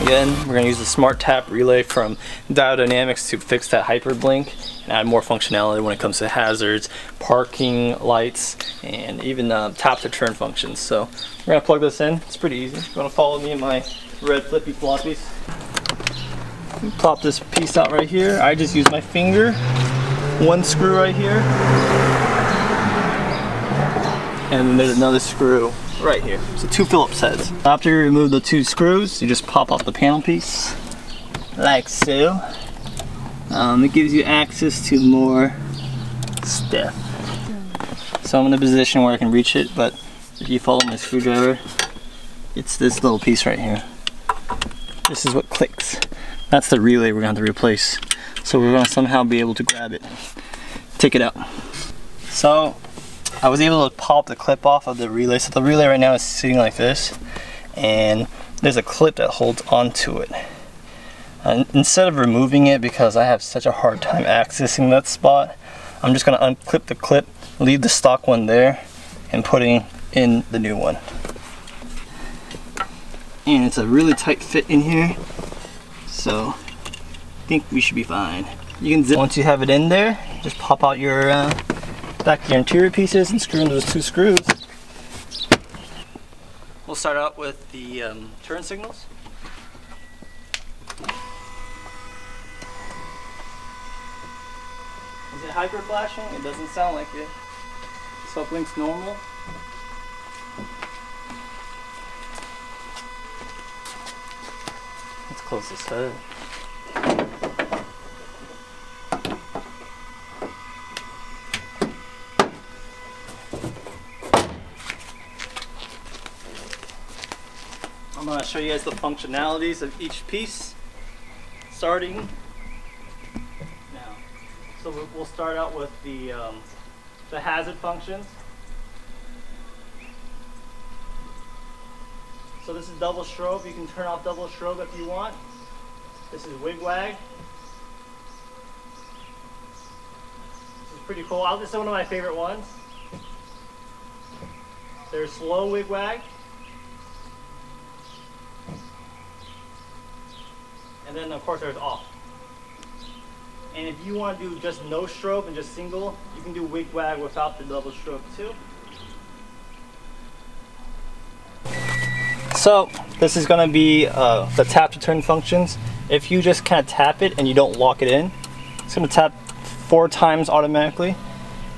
Again, we're going to use the SmartTAP relay from Diode to fix that hyperblink and add more functionality when it comes to hazards, parking lights, and even tap to turn functions. So we're going to plug this in. It's pretty easy. You're going to follow me in my red flippy floppies. Plop this piece out right here. I just use my finger, one screw right here, and then there's another screw right here. So 2 Phillips heads. After you remove the 2 screws, you just pop off the panel piece, like so. It gives you access to more stuff. So I'm in a position where I can reach it, but if you follow my screwdriver, it's this little piece right here. This is what clicks. That's the relay we're going to have to replace. So we're going to somehow be able to grab it, take it out. So I was able to pop the clip off of the relay. So the relay right now is sitting like this, and there's a clip that holds onto it. And instead of removing it, because I have such a hard time accessing that spot, I'm just going to unclip the clip, leave the stock one there, and putting in the new one. And it's a really tight fit in here, so I think we should be fine. You can zip. Once you have it in there, just pop out your back of your interior pieces and screw in those 2 screws. We'll start out with the turn signals. Is it hyper flashing? It doesn't sound like it. So it blinks normal. Let's close this hood. I'm going to show you guys the functionalities of each piece, starting now. So we'll start out with the hazard functions. So this is double strobe. You can turn off double strobe if you want. This is wig-wag. This is pretty cool. This is one of my favorite ones. There's slow wig-wag. And then of course there's off. And if you want to do just no strobe and just single, you can do wig-wag without the double strobe too. So this is going to be the tap to turn functions. If you just kind of tap it and you don't lock it in, it's going to tap 4 times automatically.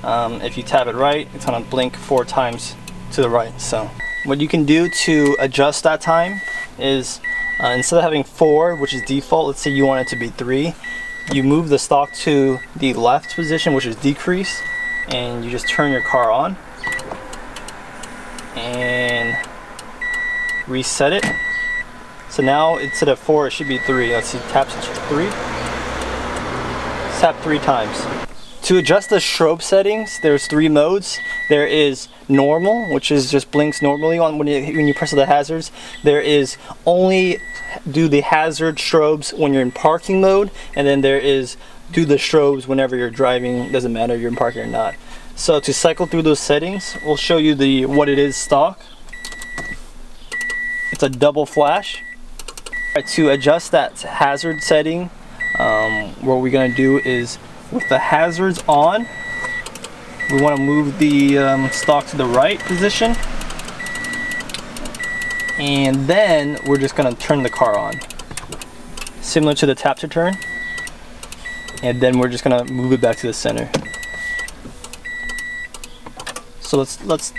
If you tap it right, it's going to blink 4 times to the right. So what you can do to adjust that time is instead of having 4, which is default, let's say you want it to be 3, you move the stock to the left position, which is decrease, and you just turn your car on and reset it. So now instead of 4, it should be 3. Let's see, tap 3. Tap 3 times. To adjust the strobe settings, there's 3 modes. There is normal, which is just blinks normally on when you press the hazards. There is only do the hazard strobes when you're in parking mode, and then there is do the strobes whenever you're driving. Doesn't matter if you're in parking or not. So to cycle through those settings, we'll show you what it is stock. It's a double flash. Right, to adjust that hazard setting, what we're going to do is with the hazards on, we want to move the stock to the right position, and then we're just going to turn the car on, similar to the tap to turn, and then we're just going to move it back to the center. So let's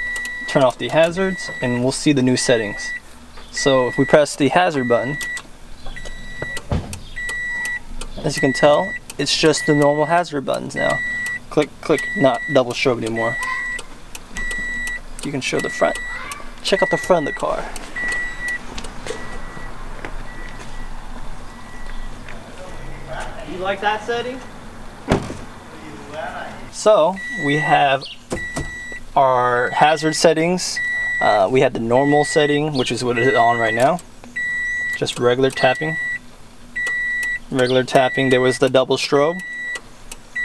turn off the hazards and we'll see the new settings. So if we press the hazard button, as you can tell, it's just the normal hazard buttons now. Click, click, not double strobe anymore. You can show the front. Check out the front of the car. You like that setting? So we have our hazard settings. We had the normal setting, which is what it is on right now. Just regular tapping. Regular tapping. There was the double strobe.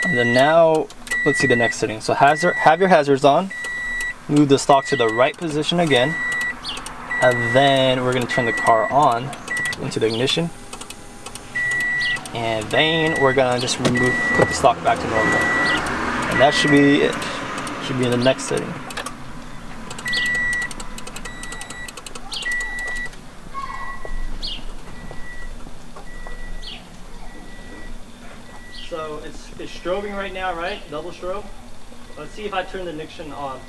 And then now, let's see the next setting. So have your hazards on. Move the stock to the right position again. And then we're going to turn the car on. into the ignition. And then we're gonna just put the stock back to normal. And that should be it. Should be in the next setting. So it's strobing right now, right? Double strobe. Let's see if I turn the ignition on.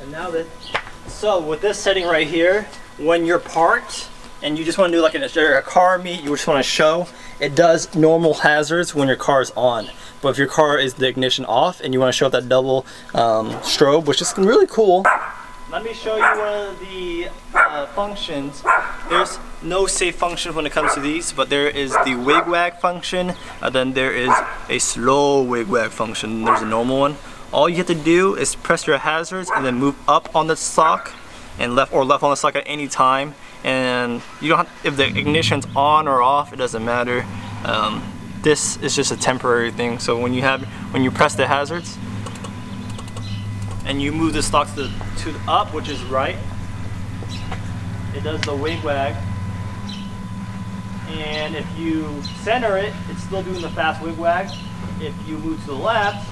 And now that, so with this setting right here, when you're parked and you just want to do like a car meet, you just want to show, it does normal hazards when your car is on. But if your car is the ignition off and you want to show that double strobe, which is really cool. Let me show you one of the functions. There's no safe function when it comes to these, but there is the wig-wag function, and then there is a slow wig-wag function. There's a normal one. All you have to do is press your hazards and then move up on the stock and left on the stock at any time. And you don't have, if the ignition's on or off, it doesn't matter. This is just a temporary thing. So when you press the hazards and you move the stock to the up, which is right, it does the wig-wag. And if you center it, it's still doing the fast wig-wag. If you move to the left,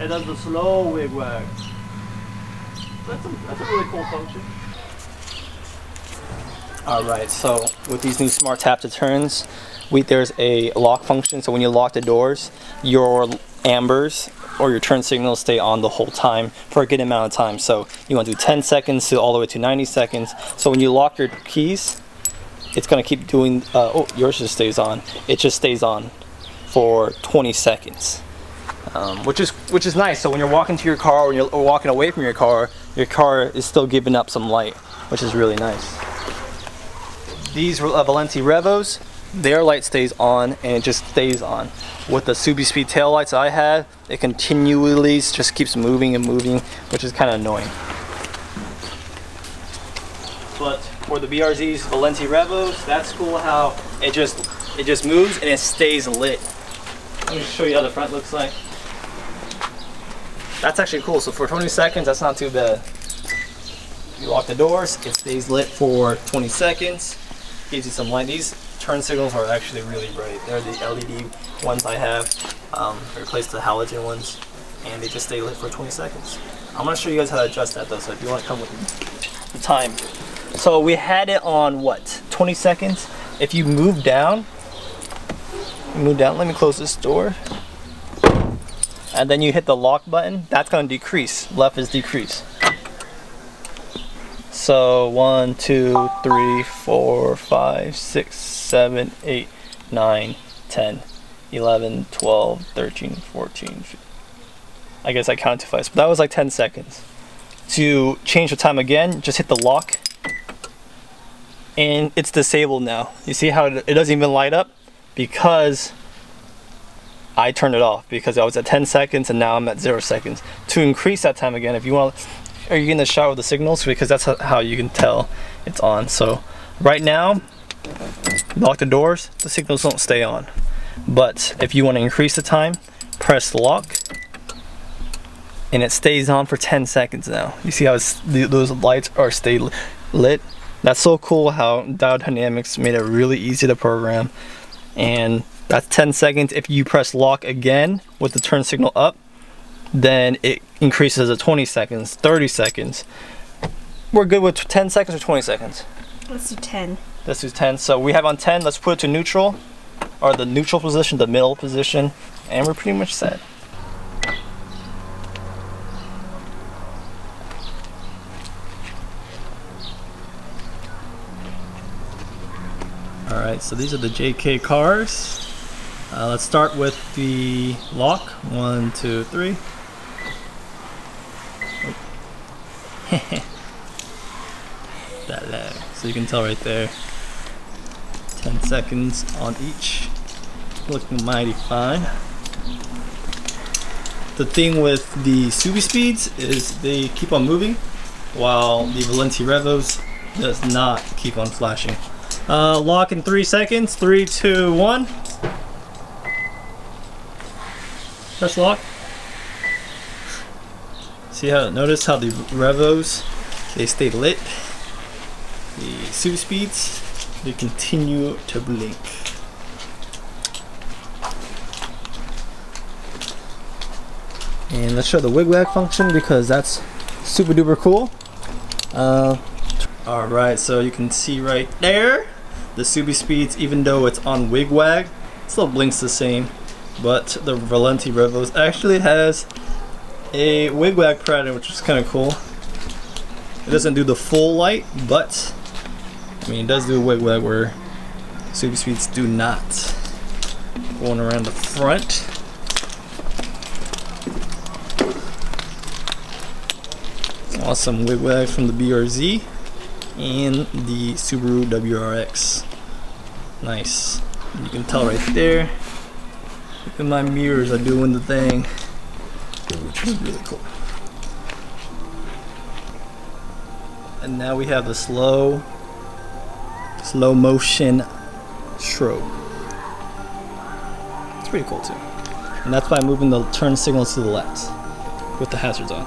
it does the slow wig-wag. That's a really cool function. Alright, so with these new SmartTAP deterrents, there's a lock function. So when you lock the doors, your ambers or your turn signals stay on the whole time for a good amount of time. So you want to do 10 seconds to all the way to 90 seconds. So when you lock your keys, it's going to keep doing, oh, yours just stays on. It just stays on for 20 seconds. Which is nice. So when you're walking to your car or you're walking away from your car is still giving up some light, which is really nice. These Valenti Revos, their light stays on and it just stays on. With the subispeed tail lights I had, it continually just keeps moving and moving, which is kind of annoying. But for the BRZ's Valenti Revos, that's cool how it just moves and it stays lit. Let me show you how the front looks like. That's actually cool. So for 20 seconds, that's not too bad. You lock the doors, it stays lit for 20 seconds. Gives you some light. These turn signals are actually really bright. They're the LED ones I have. Replaced the halogen ones, and they just stay lit for 20 seconds. I'm gonna show you guys how to adjust that though. So if you want to come with me, the time. So we had it on what? 20 seconds. If you move down. Let me close this door. And then you hit the lock button, that's going to decrease. Left is decrease. So 1, 2, 3, 4, 5, 6, 7, 8, 9, 10, 11, 12, 13, 14, 15. I guess I counted twice, but that was like 10 seconds. To change the time again, just hit the lock. And it's disabled now. You see how it doesn't even light up? Because I turned it off because I was at 10 seconds and now I'm at 0 seconds. To increase that time again, if you want, are you going to shower the signals? Because that's how you can tell it's on. So right now, lock the doors, the signals don't stay on. But if you want to increase the time, press lock and it stays on for 10 seconds now. You see how those lights are stay lit? That's so cool how Diode Dynamics made it really easy to program. And that's 10 seconds. If you press lock again with the turn signal up, then it increases to 20 seconds, 30 seconds. We're good with 10 seconds or 20 seconds? Let's do 10. Let's do 10. So we have on 10, let's put it to neutral, or the neutral position, the middle position, and we're pretty much set. Alright, so these are the JK cars. Let's start with the lock. 1, 2, 3. That lag. So you can tell right there. 10 seconds on each. Looking mighty fine. The thing with the subispeeds is they keep on moving, while the Valenti Revos does not keep on flashing. Lock in 3 seconds. 3, 2, 1. Press lock. See how, notice how the Revos, they stay lit. The super speeds, they continue to blink. And let's show the wig-wag function because that's super duper cool. Alright, so you can see right there, the super speeds, even though it's on wig-wag, it still blinks the same. But the Valenti Revos actually has a wig-wag pattern, which is kind of cool. It doesn't do the full light, but I mean, it does do a wig-wag where super speeds do not. Going around the front. Awesome wig-wags from the BRZ and the Subaru WRX. Nice. You can tell right there. Look at my mirrors are doing the thing, which is really cool. And now we have the slow motion strobe. It's pretty cool too. And that's by moving the turn signals to the left with the hazards on.